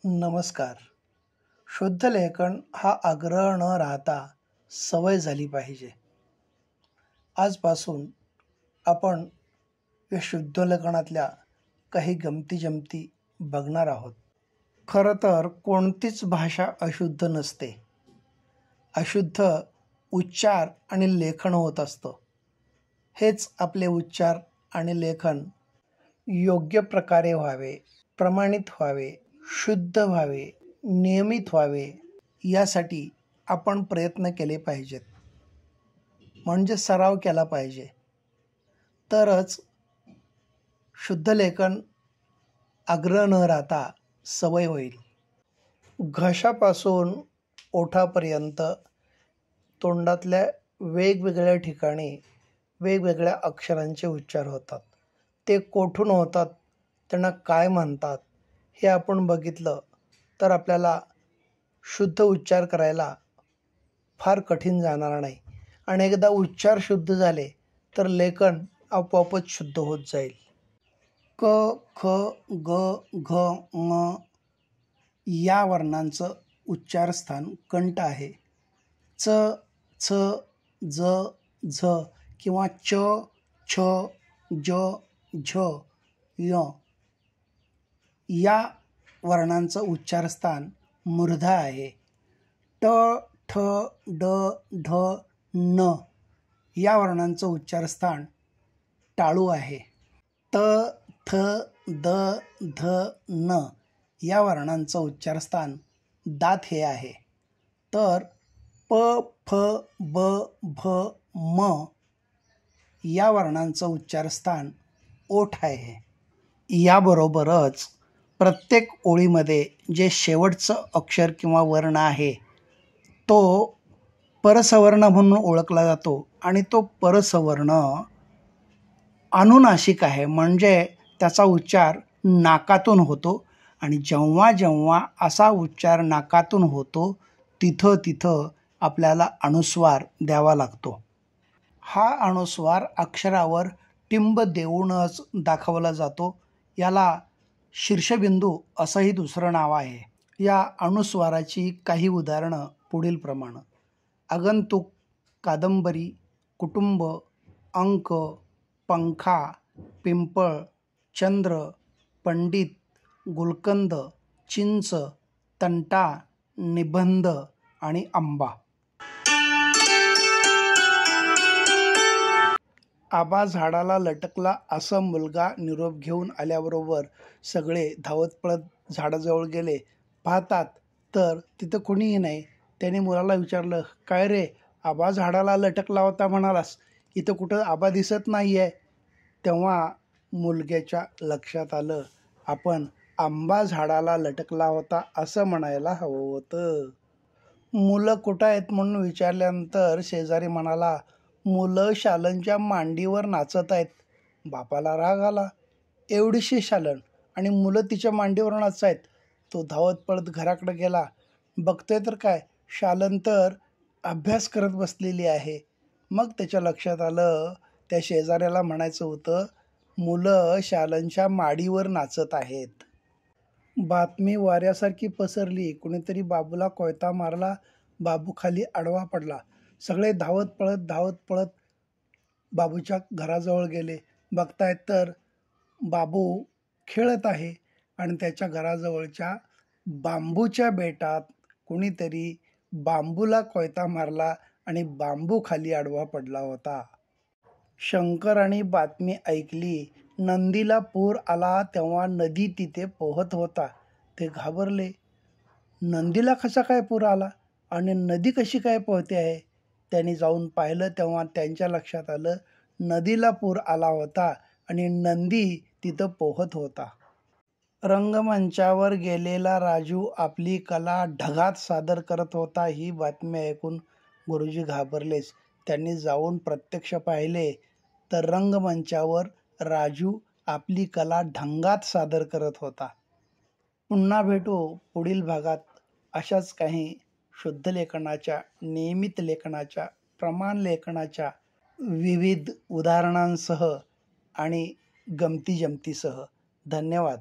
नमस्कार. शुद्ध लेखन हा आग्रह न राहता सवय झाली पाहिजे. आजपासून आपण या शुद्ध लेखनातल्या काही गमती बघणार आहोत. खरं तर कोणतीच भाषा अशुद्ध नसते. अशुद्ध उच्चार आणि लेखन होत असतं. हेच आपले उच्चार आणि लेखन योग्य प्रकारे व्हावे, प्रमाणित व्हावे, शुद्ध व्हावे, नियमित व्हावे यासाठी आपण प्रयत्न केले पाहिजेत. म्हणजे सराव केला पाहिजे. तरच शुद्ध लेखन आग्रह न राहता सवय होईल. घशापासून ओठापर्यंत तोंडातल्या वेगवेगळ्या ठिकाणी वेगवेगळ्या अक्षरांचे उच्चार होतात. ते कोठून होतात, त्यांना काय म्हणतात हे आपण बघितलं तर आपल्याला शुद्ध उच्चार करायला फार कठीण जाणार नाही. आणि एकदा उच्चार शुद्ध झाले तर लेखन आपोआपच शुद्ध होत जाईल. क, ख, ग, घ, ङ या वर्णांचं उच्चारस्थान कंठ आहे. च, छ, ज, झ किंवा च, छ, ज, झ, य या वर्णांचं उच्चारस्थान मूर्धा आहे. ट, ठ, ड, ढ, न या वर्णांचं उच्चारस्थान टाळू आहे. त, थ, द, ध, न या वर्णांचं उच्चारस्थान दात हे आहे. तर प, फ, ब, भ, म या वर्णांचं उच्चारस्थान ओठ आहे. याबरोबरच प्रत्येक ओळीमध्ये जे शेवटचं अक्षर किंवा वर्ण आहे तो परसवर्ण म्हणून ओळखला जातो आणि तो परसवर्ण अनुनासिक आहे. म्हणजे त्याचा उच्चार नाकातून होतो आणि जेव्हा जेव्हा असा उच्चार नाकातून होतो तिथं आपल्याला अनुस्वार द्यावा लागतो. हा अनुस्वार अक्षरावर टिंब देऊनच दाखवला जातो. याला शीर्षबिंदू असंही दुसरं नाव आहे. या अनुस्वाराची काही उदाहरणं पुढीलप्रमाणे: आगंतुक, कादंबरी, कुटुंब, अंक, पंखा, पिंपळ, चंद्र, पंडित, गुलकंद, चिंच, तंटा, निबंध आणि आंबा. आबा झाडाला लटकला असं मुलगा निरोप घेऊन आल्याबरोबर सगळे धावत पळत झाडाजवळ गेले. पाहतात तर तिथं कोणीही नाही. त्याने मुलाला विचारलं, काय रे, आबा झाडाला लटकला होता म्हणालास, इथं कुठं आबा दिसत नाही आहे. तेव्हा मुलग्याच्या लक्षात आलं, आपण आंबा झाडाला लटकला होता असं म्हणायला हवं होतं. मुलं कुठं आहेत म्हणून विचारल्यानंतर शेजारी म्हणाला, मुलं शालनच्या मांडीवर नाचत आहेत. बापाला राग आला. एवढीशी शालन आणि मुलं तिच्या मांडीवर नाचत आहेत. तो धावत पळत घराकडे गेला. बघतोय तर काय, शालन तर अभ्यास करत बसलेली आहे. मग त्याच्या लक्षात आलं, त्या शेजाऱ्याला म्हणायचं होतं, मुलं शालनच्या माडीवर नाचत आहेत. बातमी वाऱ्यासारखी पसरली. कुणीतरी बाबूला कोयता मारला. बाबू खाली आडवा पडला. सगळे धावत पळत बाबूच्या घराजवळ गेले. बघतायत तर बाबू खेळत आहे आणि त्याच्या घराजवळच्या बांबूच्या बेटात कुणीतरी बांबूला कोयता मारला आणि बांबू खाली आडवा पडला होता. शंकरांनी बातमी ऐकली. नदीला पूर आला तेव्हा नदी तिथे पोहत होता. ते घाबरले. नदीला कसा काय पूर आला आणि नदी कशी काय पोहते आहे? त्यांनी जाऊन पाहिलं तेव्हा त्यांच्या लक्षात आलं, नदीला पूर आला होता आणि नंदी तिथं पोहत होता. रंगमंचावर गेलेला राजू आपली कला ढगात सादर करत होता. ही बातमी ऐकून गुरुजी घाबरलेच. त्यांनी जाऊन प्रत्यक्ष पाहिले तर रंगमंचावर राजू आपली कला ढंगात सादर करत होता. पुन्हा भेटू पुढील भागात अशाच काही शुद्ध लेखनाच्या, नियमित लेखनाच्या, प्रमाण लेखनाच्या विविध उदाहरणांसह आणि गमती जमतीसह. धन्यवाद.